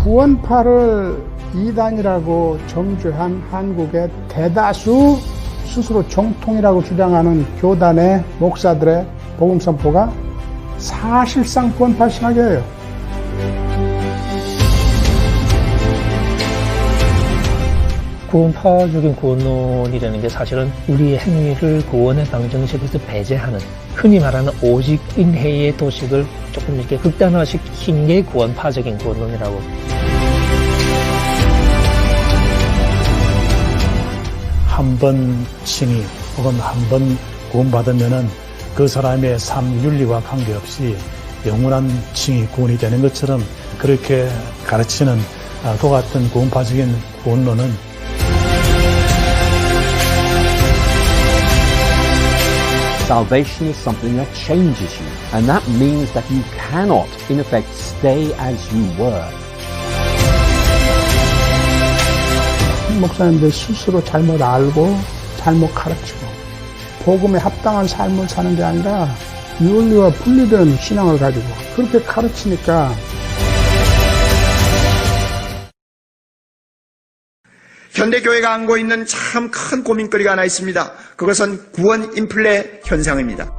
구원파를 이단이라고 정죄한 한국의 대다수 스스로 정통이라고 주장하는 교단의 목사들의 복음 선포가 사실상 구원파 신학이에요. 구원파적인 구원론이라는 게 사실은 우리의 행위를 구원의 방정식에서 배제하는, 흔히 말하는 오직인해의 도식을 조금 이렇게 극단화시킨 게 구원파적인 구원론이라고. 한 번 칭의 혹은 한 번 구원받으면은 그 사람의 삶 윤리와 관계없이 영원한 칭의 구원이 되는 것처럼 그렇게 가르치는 그 같은 구원파적인 구원론은 Salvation is something that changes you, and that means that you cannot, in effect, stay as you were. 목사님들 스스로 잘못 알고 잘못 가르치고 복음에 합당한 삶을 사는 게 아니라 윤리와 분리된 신앙을 가지고 그렇게 가르치니까 현대교회가 안고 있는 참 큰 고민거리가 하나 있습니다. 그것은 구원 인플레 현상입니다.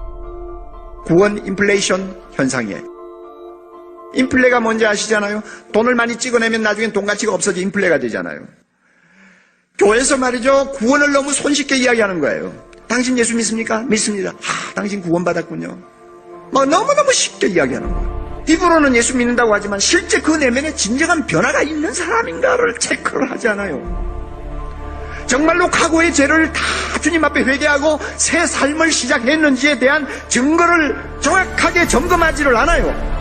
구원 인플레이션 현상이에요. 인플레가 뭔지 아시잖아요? 돈을 많이 찍어내면 나중엔 돈 가치가 없어져 인플레가 되잖아요. 교회에서 말이죠, 구원을 너무 손쉽게 이야기하는 거예요. 당신 예수 믿습니까? 믿습니다. 당신 구원받았군요. 너무너무 쉽게 이야기하는 거예요. 입으로는 예수 믿는다고 하지만 실제 그 내면에 진정한 변화가 있는 사람인가를 체크를 하지 않아요. 정말로 과거의 죄를 다 주님 앞에 회개하고 새 삶을 시작했는지에 대한 증거를 정확하게 점검하지를 않아요.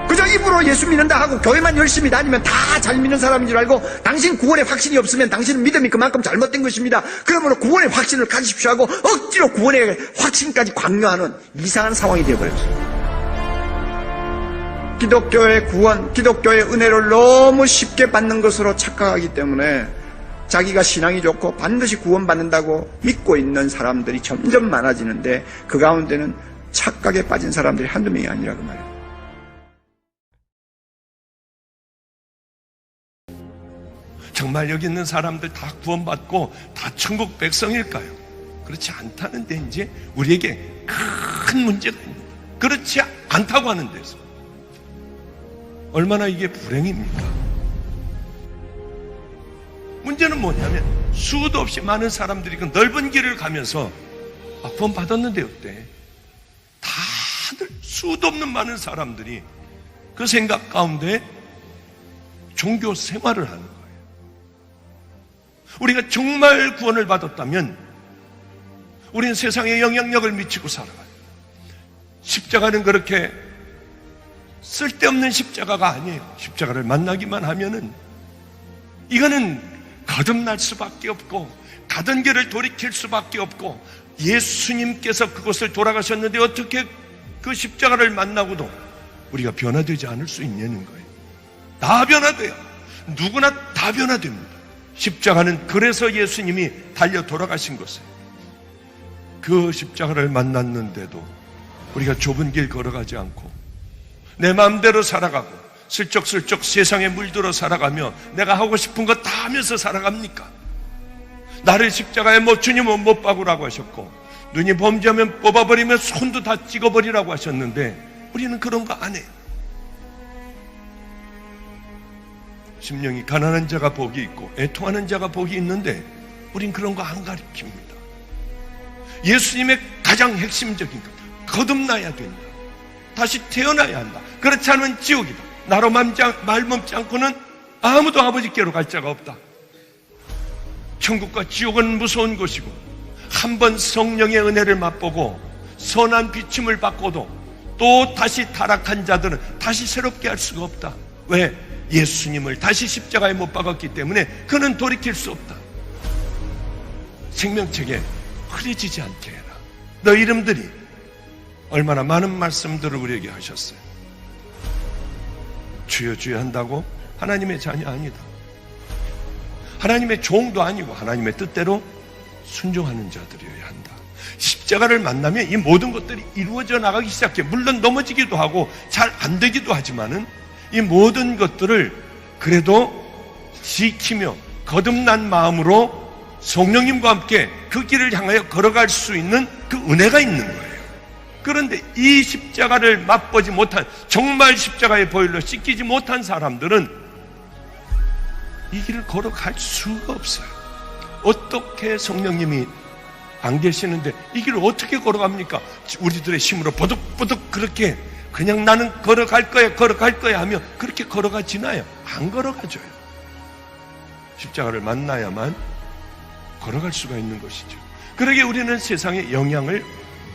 그저 입으로 예수 믿는다 하고 교회만 열심히 다니면 다 잘 믿는 사람인 줄 알고 당신 구원의 확신이 없으면 당신은 믿음이 그만큼 잘못된 것입니다. 그러므로 구원의 확신을 가지십시오 하고 억지로 구원의 확신까지 강요하는 이상한 상황이 되어버렸어요. 기독교의 구원, 기독교의 은혜를 너무 쉽게 받는 것으로 착각하기 때문에 자기가 신앙이 좋고 반드시 구원받는다고 믿고 있는 사람들이 점점 많아지는데 그 가운데는 착각에 빠진 사람들이 한두 명이 아니라고 말이에요. 정말 여기 있는 사람들 다 구원받고 다 천국 백성일까요? 그렇지 않다는데 이제 우리에게 큰 문제가 있는 거예요. 그렇지 않다고 하는 데서 얼마나 이게 불행입니까? 문제는 뭐냐면 수도 없이 많은 사람들이 그 넓은 길을 가면서 구원 받았는데 어때? 다들 수도 없는 많은 사람들이 그 생각 가운데 종교 생활을 하는 거예요. 우리가 정말 구원을 받았다면 우리는 세상에 영향력을 미치고 살아가요. 십자가는 그렇게 쓸데없는 십자가가 아니에요. 십자가를 만나기만 하면은 이거는 거듭날 수밖에 없고 가던 길을 돌이킬 수밖에 없고 예수님께서 그곳을 돌아가셨는데 어떻게 그 십자가를 만나고도 우리가 변화되지 않을 수 있냐는 거예요. 다 변화돼요. 누구나 다 변화됩니다. 십자가는 그래서 예수님이 달려 돌아가신 것이에요. 그 십자가를 만났는데도 우리가 좁은 길 걸어가지 않고 내 마음대로 살아가고 슬쩍슬쩍 세상에 물들어 살아가며 내가 하고 싶은 거 다 하면서 살아갑니까? 나를 십자가에 주님은 못 박으라고 하셨고 눈이 범죄하면 뽑아버리면 손도 다 찍어버리라고 하셨는데 우리는 그런 거 안 해요. 심령이 가난한 자가 복이 있고 애통하는 자가 복이 있는데 우린 그런 거 안 가르칩니다. 예수님의 가장 핵심적인 것, 거듭나야 된다. 다시 태어나야 한다. 그렇지 않으면 지옥이다. 나로 말멈지 않고는 아무도 아버지께로 갈 자가 없다. 천국과 지옥은 무서운 곳이고 한 번 성령의 은혜를 맛보고 선한 비침을 받고도 또 다시 타락한 자들은 다시 새롭게 할 수가 없다. 왜? 예수님을 다시 십자가에 못 박았기 때문에 그는 돌이킬 수 없다. 생명책에 흐려지지 않게 해라. 너 이름들이 얼마나 많은 말씀들을 우리에게 하셨어요. 주여 주여 한다고 하나님의 자녀 아니다. 하나님의 종도 아니고 하나님의 뜻대로 순종하는 자들이어야 한다. 십자가를 만나면 이 모든 것들이 이루어져 나가기 시작해. 물론 넘어지기도 하고 잘 안 되기도 하지만은 이 모든 것들을 그래도 지키며 거듭난 마음으로 성령님과 함께 그 길을 향하여 걸어갈 수 있는 그 은혜가 있는 거예요. 그런데 이 십자가를 맛보지 못한, 정말 십자가의 보혈로 씻기지 못한 사람들은 이 길을 걸어갈 수가 없어요. 어떻게 성령님이 안 계시는데 이 길을 어떻게 걸어갑니까? 우리들의 힘으로 버득버득 그렇게 그냥 나는 걸어갈 거야 하며 그렇게 걸어가지나요? 안 걸어가줘요. 십자가를 만나야만 걸어갈 수가 있는 것이죠. 그러기에 우리는 세상에 영향을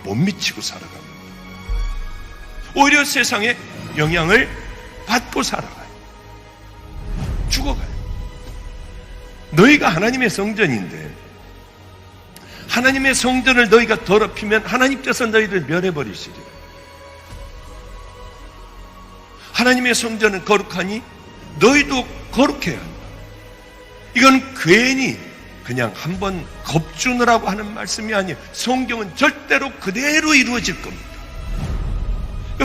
못 미치고 살아갑니다. 오히려 세상에 영향을 받고 살아가요. 죽어가요. 너희가 하나님의 성전인데 하나님의 성전을 너희가 더럽히면 하나님께서 너희를 멸해버리시리라. 하나님의 성전은 거룩하니 너희도 거룩해야 한다. 이건 괜히 그냥 한번 겁주느라고 하는 말씀이 아니에요. 성경은 절대로 그대로 이루어질 겁니다.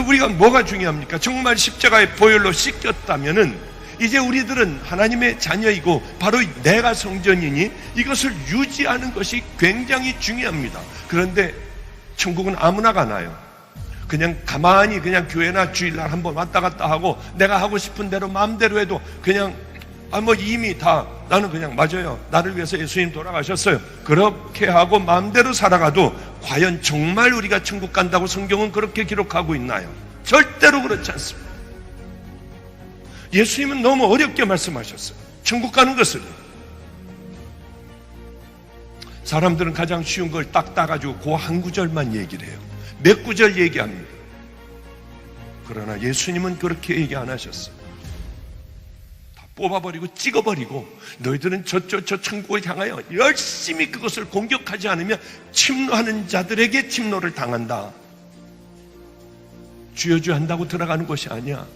우리가 뭐가 중요합니까? 정말 십자가의 보혈로 씻겼다면은 이제 우리들은 하나님의 자녀이고 바로 내가 성전이니 이것을 유지하는 것이 굉장히 중요합니다. 그런데 천국은 아무나 가나요? 그냥 가만히 그냥 교회나 주일날 한번 왔다 갔다 하고 내가 하고 싶은 대로 마음대로 해도 그냥 이미 다 나는 그냥 맞아요. 나를 위해서 예수님 돌아가셨어요. 그렇게 하고 마음대로 살아가도 과연 정말 우리가 천국 간다고 성경은 그렇게 기록하고 있나요? 절대로 그렇지 않습니다. 예수님은 너무 어렵게 말씀하셨어요. 천국 가는 것을. 사람들은 가장 쉬운 걸 딱 따가지고 그 한 구절만 얘기를 해요. 몇 구절 얘기합니다. 그러나 예수님은 그렇게 얘기 안 하셨어요. 다 뽑아버리고 찍어버리고 너희들은 저 천국을 향하여 열심히 그것을 공격하지 않으면 침노하는 자들에게 침노를 당한다. 주여주여 한다고 들어가는 것이 아니야.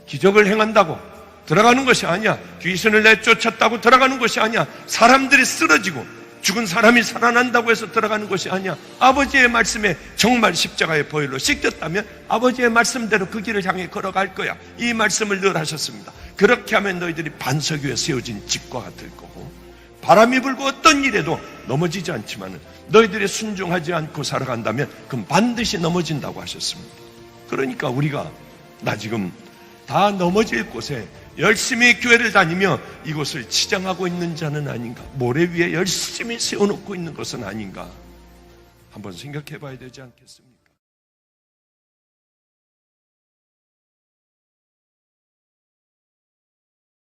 기적을 행한다고 들어가는 것이 아니야. 귀신을 내쫓았다고 들어가는 것이 아니야. 사람들이 쓰러지고 죽은 사람이 살아난다고 해서 들어가는 것이 아니야. 아버지의 말씀에 정말 십자가의 보혈로 씻겼다면 아버지의 말씀대로 그 길을 향해 걸어갈 거야. 이 말씀을 늘 하셨습니다. 그렇게 하면 너희들이 반석 위에 세워진 집과 같을 거고 바람이 불고 어떤 일에도 넘어지지 않지만 너희들이 순종하지 않고 살아간다면 그럼 반드시 넘어진다고 하셨습니다. 그러니까 우리가 나 지금 다 넘어질 곳에 열심히 교회를 다니며 이곳을 치장하고 있는 자는 아닌가? 모래 위에 열심히 세워놓고 있는 것은 아닌가? 한번 생각해 봐야 되지 않겠습니까?